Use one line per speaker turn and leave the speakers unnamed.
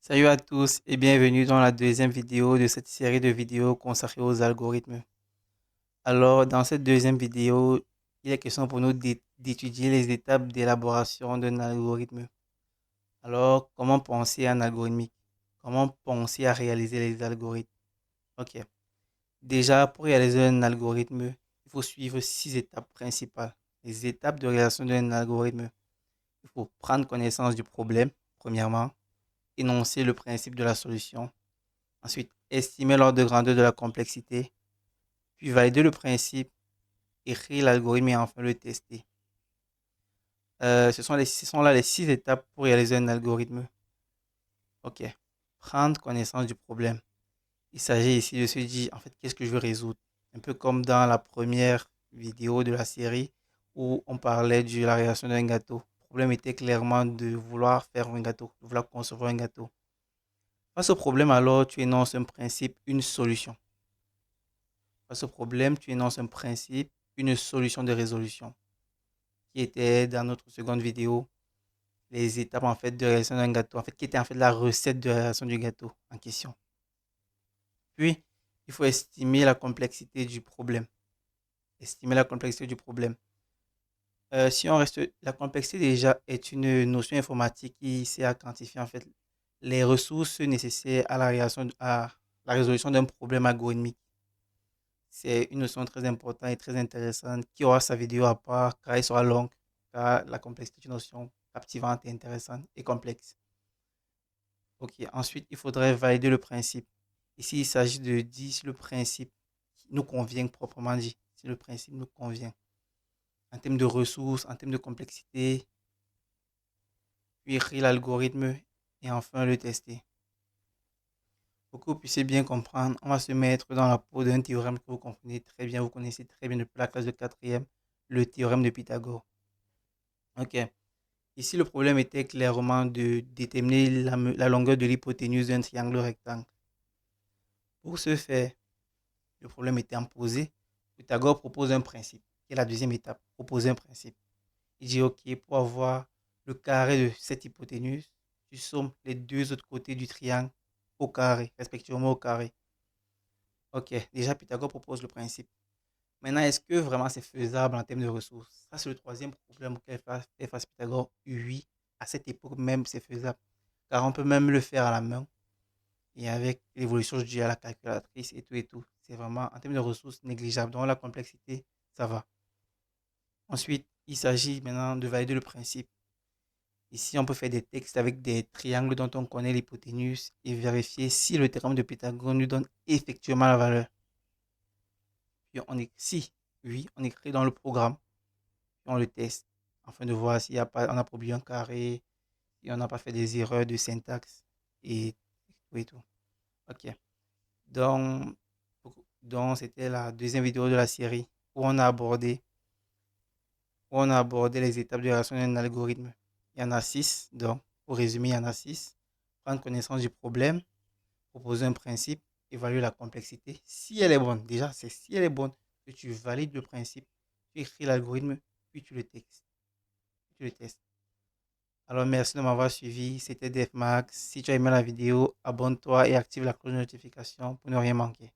Salut à tous et bienvenue dans la deuxième vidéo de cette série de vidéos consacrée aux algorithmes. Alors, dans cette deuxième vidéo, il est question pour nous d'étudier les étapes d'élaboration d'un algorithme. Alors, comment penser à un algorithmique? Comment penser à réaliser les algorithmes? Ok. Déjà, pour réaliser un algorithme, il faut suivre six étapes principales. Les étapes de réalisation d'un algorithme. Il faut prendre connaissance du problème, premièrement, énoncer le principe de la solution. Ensuite, estimer l'ordre de grandeur de la complexité, puis valider le principe, écrire l'algorithme et enfin le tester. Ce sont là les six étapes pour réaliser un algorithme. Ok. Prendre connaissance du problème. Il s'agit ici de se dire, en fait, qu'est-ce que je veux résoudre? Un peu comme dans la première vidéo de la série où on parlait de la réalisation d'un gâteau. Le problème était clairement de vouloir faire un gâteau, de vouloir concevoir un gâteau. Face au problème, alors, tu énonces un principe, une solution. Face au problème, tu énonces un principe, une solution de résolution, qui était dans notre seconde vidéo, les étapes en fait de réalisation d'un gâteau, en fait, qui était en fait la recette de réalisation du gâteau en question. Puis, il faut estimer la complexité du problème. Estimer la complexité du problème. Si on reste, la complexité déjà est une notion informatique qui sert à quantifier en fait les ressources nécessaires à à la résolution d'un problème algorithmique. C'est une notion très importante et très intéressante qui aura sa vidéo à part car elle sera longue, car la complexité est une notion captivante et intéressante et complexe. Ok, ensuite, il faudrait valider le principe. Ici, il s'agit de dire si le principe nous convient proprement dit, si le principe nous convient en termes de ressources, en termes de complexité, puis écrire l'algorithme et enfin le tester. Pour que vous puissiez bien comprendre, on va se mettre dans la peau d'un théorème que vous comprenez très bien, vous connaissez très bien depuis la classe de quatrième, le théorème de Pythagore. Ok. Ici, le problème était clairement de déterminer la longueur de l'hypoténuse d'un triangle rectangle. Pour ce faire, le problème étant posé, Pythagore propose un principe, qui est la deuxième étape, proposer un principe. Il dit, ok, pour avoir le carré de cette hypoténuse, tu sommes les deux autres côtés du triangle au carré, respectivement au carré. Ok, déjà Pythagore propose le principe. Maintenant, est-ce que vraiment c'est faisable en termes de ressources? Ça, c'est le troisième problème auquel fait face Pythagore. Oui, à cette époque même, c'est faisable. Car on peut même le faire à la main et avec l'évolution due à la calculatrice et tout et tout. C'est vraiment en termes de ressources négligeable. Donc la complexité, ça va. Ensuite, il s'agit maintenant de valider le principe. Ici, on peut faire des textes avec des triangles dont on connaît l'hypoténuse et vérifier si le théorème de Pythagore nous donne effectivement la valeur. Puis si, oui, on écrit dans le programme, puis on le teste afin de voir s'il y a pas, on a produit un carré, si on n'a pas fait des erreurs de syntaxe et tout et tout. Ok. Donc, donc c'était la deuxième vidéo de la série où on a abordé les étapes de réalisation d'un algorithme. Il y en a six, donc pour résumer, il y en a six. Prendre connaissance du problème, proposer un principe, évaluer la complexité. Si elle est bonne, déjà, c'est si elle est bonne que tu valides le principe, tu écris l'algorithme, puis tu le testes. Alors, merci de m'avoir suivi. C'était DefMax. Si tu as aimé la vidéo, abonne-toi et active la cloche de notification pour ne rien manquer.